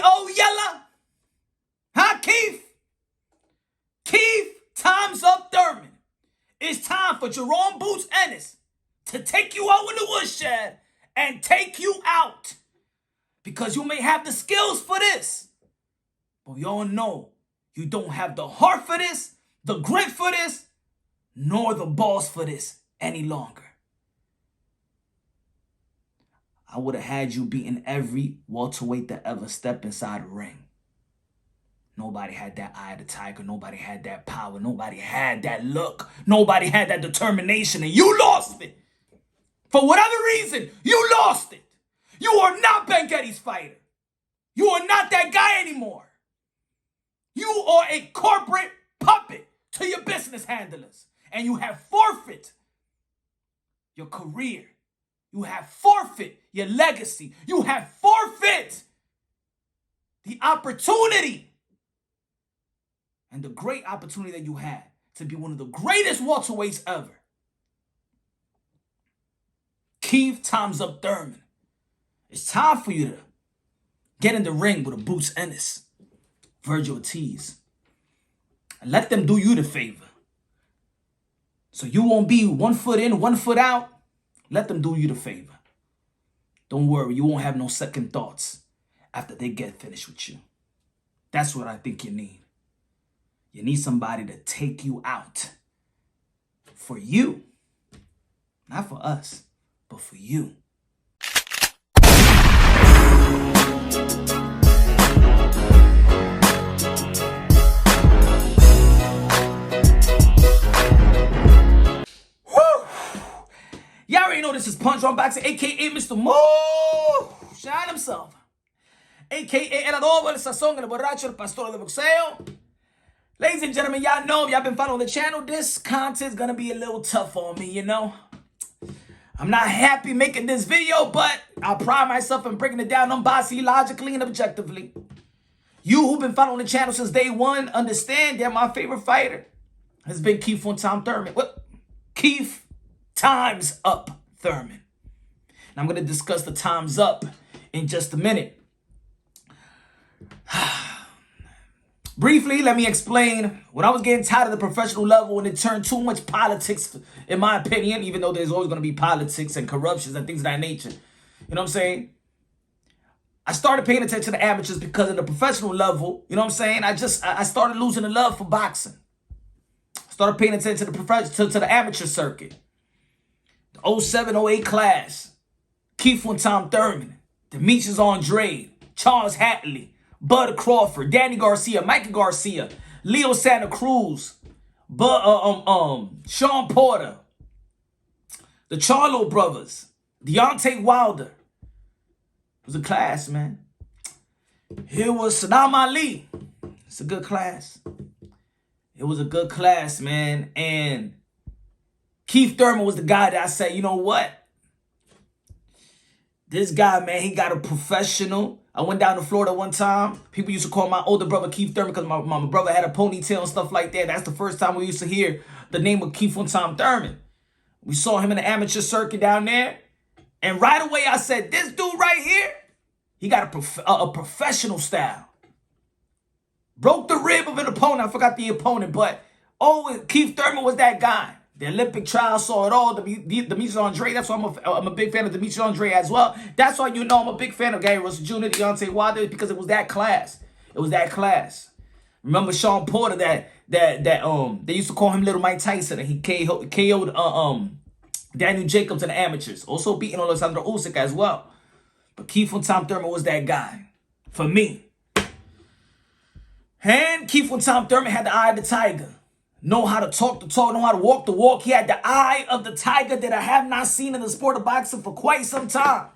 old Yella? Huh, Keith? Keith, time's up, Thurman. It's time for Jaron Boots Ennis to take you out in the woodshed and take you out. Because you may have the skills for this, but we all know you don't have the heart for this, the grit for this, nor the balls for this any longer. I would have had you beating every welterweight that ever stepped inside the ring. Nobody had that eye of the tiger. Nobody had that power. Nobody had that look. Nobody had that determination, and you lost it. For whatever reason, you lost it. You are not Ben Getty's fighter. You are not that guy anymore. You are a corporate puppet to your business handlers, and you have forfeit your career. You have forfeit your legacy. You have forfeit the opportunity and the great opportunity that you had to be one of the greatest welterweights ever. Keith, time's up, Thurman. It's time for you to get in the ring with a Boots Ennis, Virgil Ortiz, and let them do you the favor. So you won't be 1 foot in, 1 foot out. Let them do you the favor. Don't worry, you won't have no second thoughts after they get finished with you. That's what I think you need. You need somebody to take you out. For you. Not for us, but for you. Y'all already know this is Punch on Boxing, a.k.a. Mr. Mo Shine himself. A.k.a. El Adobo, El Sazón, El Borracho, El Pastor de Boxeo. Ladies and gentlemen, y'all know if y'all been following the channel, this content's gonna be a little tough on me, you know? I'm not happy making this video, but I pride myself in breaking it down unbiasedly, logically, and objectively. You who've been following the channel since day one understand that my favorite fighter has been Keith Thurman. What? Keith, time's up, Thurman. And I'm going to discuss the time's up in just a minute. Briefly, let me explain. When I was getting tired of the professional level and it turned too much politics, in my opinion, even though there's always going to be politics and corruptions and things of that nature. You know what I'm saying? I started paying attention to the amateurs because of the professional level. You know what I'm saying? I started losing the love for boxing. I started paying attention to the amateur circuit. The 07, 08 class. Keith Thurman. Demetrius Andrade. Charles Hatley. Bud Crawford, Danny Garcia, Mikey Garcia, Leo Santa Cruz, Sean Porter, the Charlo brothers, Deontay Wilder. It was a class, man. Here was Saddam Ali. It's a good class. It was a good class, man. And Keith Thurman was the guy that I said, you know what? This guy, man, he got a professional. I went down to Florida one time. People used to call my older brother Keith Thurman because my brother had a ponytail and stuff like that. That's the first time we used to hear the name of Keith Thurman. We saw him in the amateur circuit down there. And right away I said, this dude right here, he got a professional style. Broke the rib of an opponent. I forgot the opponent, but Keith Thurman was that guy. The Olympic trial saw it all. Demetrius Andrade. That's why I'm a big fan of Demetrius Andrade as well. That's why you know I'm a big fan of Gary Russell Jr., Deontay Wilder, because it was that class. It was that class. Remember Sean Porter that they used to call him Little Mike Tyson, and he KO'd Daniel Jacobs in the amateurs. Also beating Alexander Usyk as well. But Keith Thurman was that guy for me. And Keith Thurman had the eye of the tiger. Know how to talk the talk, know how to walk the walk. He had the eye of the tiger that I have not seen in the sport of boxing for quite some time.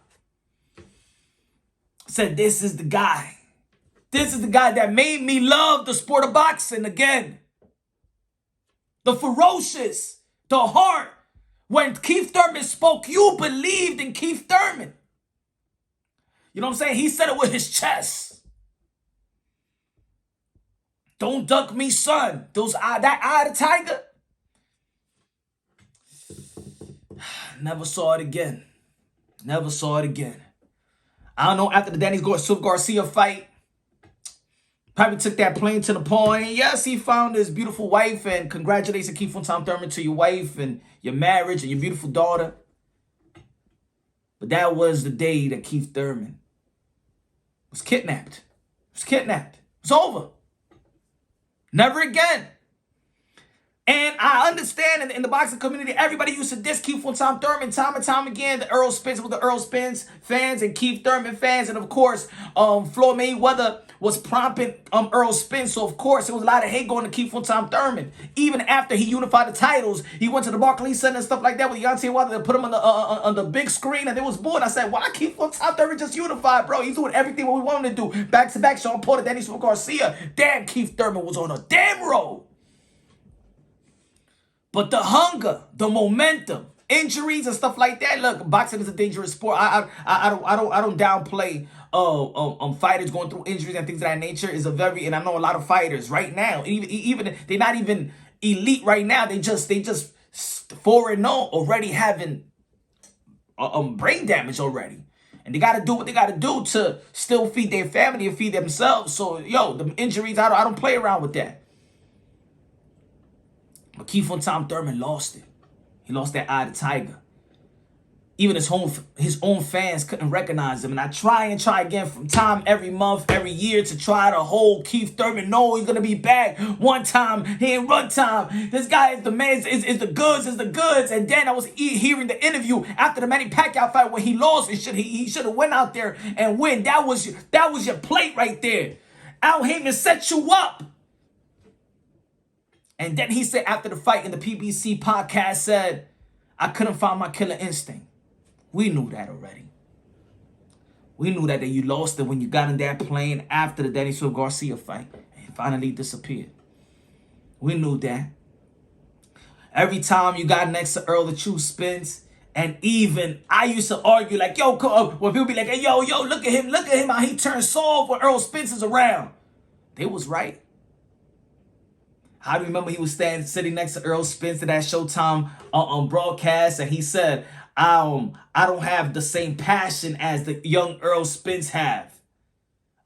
Said, this is the guy. This is the guy that made me love the sport of boxing again. The ferocious, the heart. When Keith Thurman spoke, you believed in Keith Thurman. You know what I'm saying? He said it with his chest. Don't duck me, son. That eye of the tiger. Never saw it again. Never saw it again. I don't know, after the Danny Garcia fight, Probably took that plane to Nepal, and yes, he found his beautiful wife, and congratulations, Keith Thurman, to your wife and your marriage and your beautiful daughter. But that was the day that Keith Thurman was kidnapped. It was kidnapped. It's over. Never again. And I understand in the boxing community, everybody used to diss Keith Thurman time and time again. The Earl Spence with the Earl Spence fans and Keith Thurman fans. And of course, Floyd Mayweather was prompting Earl Spence. So of course, there was a lot of hate going to Keith Thurman. Even after he unified the titles, he went to the Barclays Center and stuff like that with Deontay Wilder. They put him on the big screen, and they was bored. I said, why Keith Thurman just unified, bro? He's doing everything what we want him to do. Back to back, Sean Porter, Dennis Garcia. Damn, Keith Thurman was on a damn roll. But the hunger, the momentum, injuries and stuff like that. Look, boxing is a dangerous sport. I don't downplay fighters going through injuries and things of that nature. Is a very, and I know a lot of fighters right now, even they're not even elite right now. They just 4-0 already having brain damage already. And they got to do what they got to do to still feed their family and feed themselves. So, yo, the injuries, I don't play around with that. But Keith Thurman lost it. He lost that eye to Tiger. Even his own fans couldn't recognize him. And I try again from time every month, every year to try to hold Keith Thurman. No, he's going to be back one time. He ain't run time. This guy is the man, is the goods. And then I was hearing the interview after the Manny Pacquiao fight where he lost. He should have went out there and win. That was your plate right there. Al Heyman set you up. And then he said after the fight in the PBC podcast, said, I couldn't find my killer instinct. We knew that already. We knew that you lost it when you got in that plane after the Dennis Garcia fight and finally disappeared. We knew that. Every time you got next to Earl, the truth spins. And even I used to argue like, yo, when people be like, hey, yo, look at him how he turns soft when Earl Spence is around. They was right. I remember he was sitting next to Earl Spence at that Showtime broadcast, and he said, I don't have the same passion as the young Earl Spence have.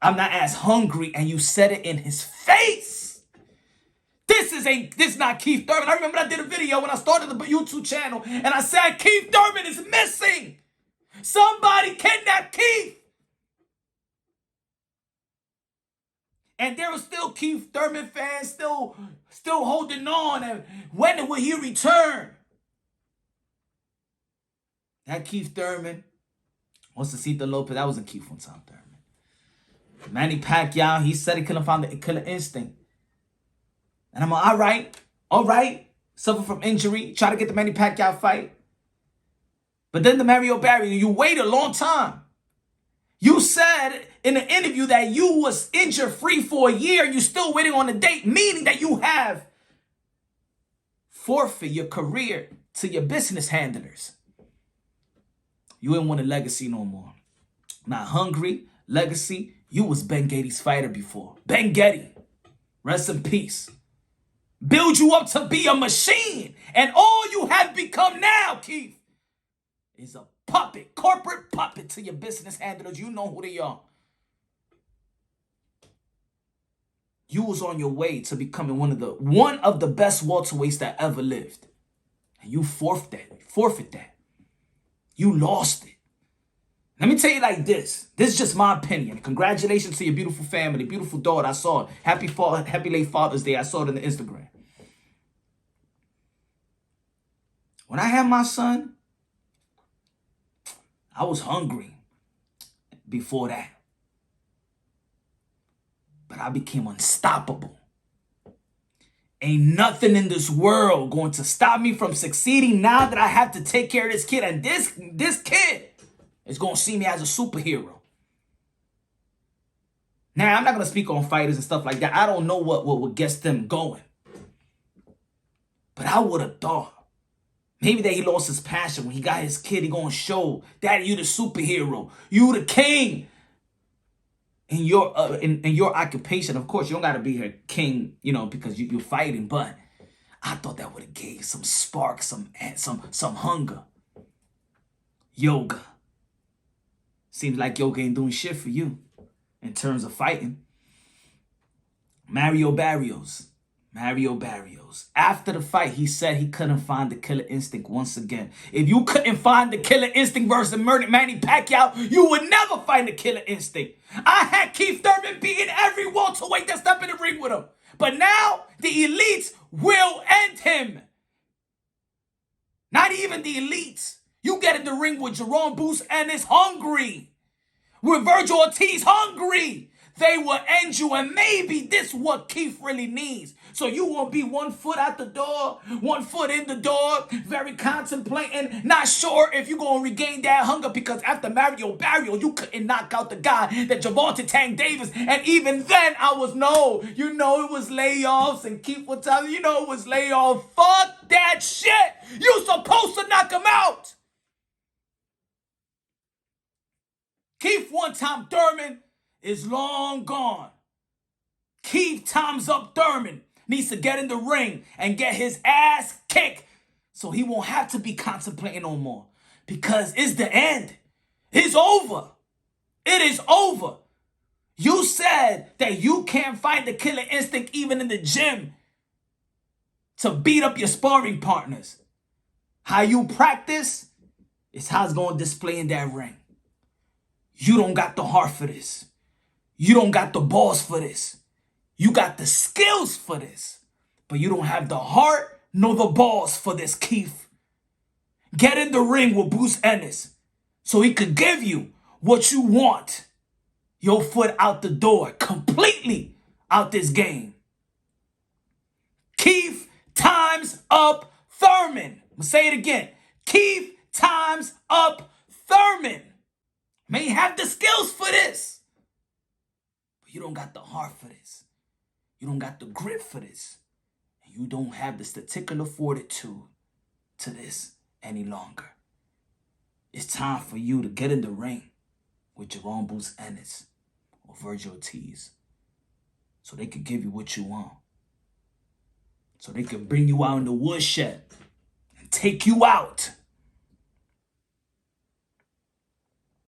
I'm not as hungry, and you said it in his face. This is not Keith Thurman. I remember I did a video when I started the YouTube channel, and I said Keith Thurman is missing. Somebody kidnapped Keith. And there were still Keith Thurman fans still holding on. And when will he return? That Keith Thurman was Cecita Lopez. That wasn't Keith Thurman. Manny Pacquiao, he said he couldn't find the killer instinct. And I'm like, all right. Suffer from injury. Try to get the Manny Pacquiao fight. But then the Mario Barry, you waited a long time. You said in an interview that you was injured free for a year. You still waiting on a date, meaning that you have forfeit your career to your business handlers. You ain't want a legacy no more. Not hungry, legacy. You was Ben Getty's fighter before. Ben Getty, rest in peace. Build you up to be a machine. And all you have become now, Keith, is a puppet, corporate puppet to your business handlers. You know who they are. You was on your way to becoming one of the best welterweights that ever lived. And you forfeit that. You lost it. Let me tell you like this. This is just my opinion. Congratulations to your beautiful family, beautiful daughter. I saw it. Happy late Father's Day. I saw it on the Instagram. When I had my son, I was hungry before that. But I became unstoppable. Ain't nothing in this world going to stop me from succeeding now that I have to take care of this kid. And this kid is going to see me as a superhero. Now, I'm not going to speak on fighters and stuff like that. I don't know what gets them going. But I would have thought maybe that he lost his passion when he got his kid. He going to show, Daddy, you the superhero. You the king. In your occupation, of course, you don't got to be a king, because you're fighting. But I thought that would have gave some spark, some hunger. Yoga. Seems like yoga ain't doing shit for you in terms of fighting. Mario Barrios. Mario Barrios. After the fight, he said he couldn't find the killer instinct once again. If you couldn't find the killer instinct versus Manny Pacquiao, you would never find the killer instinct. I had Keith Thurman beating every welterweight that stepped in the ring with him. But now, the elites will end him. Not even the elites. You get in the ring with Jaron Boots Ennis hungry. With Virgil Ortiz hungry. They will end you, and maybe this is what Keith really needs. So you won't be 1 foot out the door, 1 foot in the door, very contemplating, not sure if you're going to regain that hunger, because after Mario Barrios, you couldn't knock out the guy that Gervonta Tank Davis, and even then I was, no, you know it was layoffs, and Keith would tell you, it was layoff. Fuck that shit. You supposed to knock him out. Keith one-time Thurman is long gone. Keith times up Thurman needs to get in the ring and get his ass kicked so he won't have to be contemplating no more, because it's the end. It's over. It is over. You said that you can't find the killer instinct even in the gym to beat up your sparring partners. How you practice is how it's going to display in that ring. You don't got the heart for this. You don't got the balls for this. You got the skills for this, but you don't have the heart nor the balls for this, Keith. Get in the ring with Boots Ennis so he could give you what you want. Your foot out the door, completely out this game. Keith times up Thurman. I'm going to say it again. Keith times up Thurman. May have the skills for this, but you don't got the heart for this. You don't got the grit for this. And you don't have the statistical fortitude to this any longer. It's time for you to get in the ring with Jaron Boots Ennis or Virgil Ortiz so they could give you what you want. So they could bring you out in the woodshed and take you out.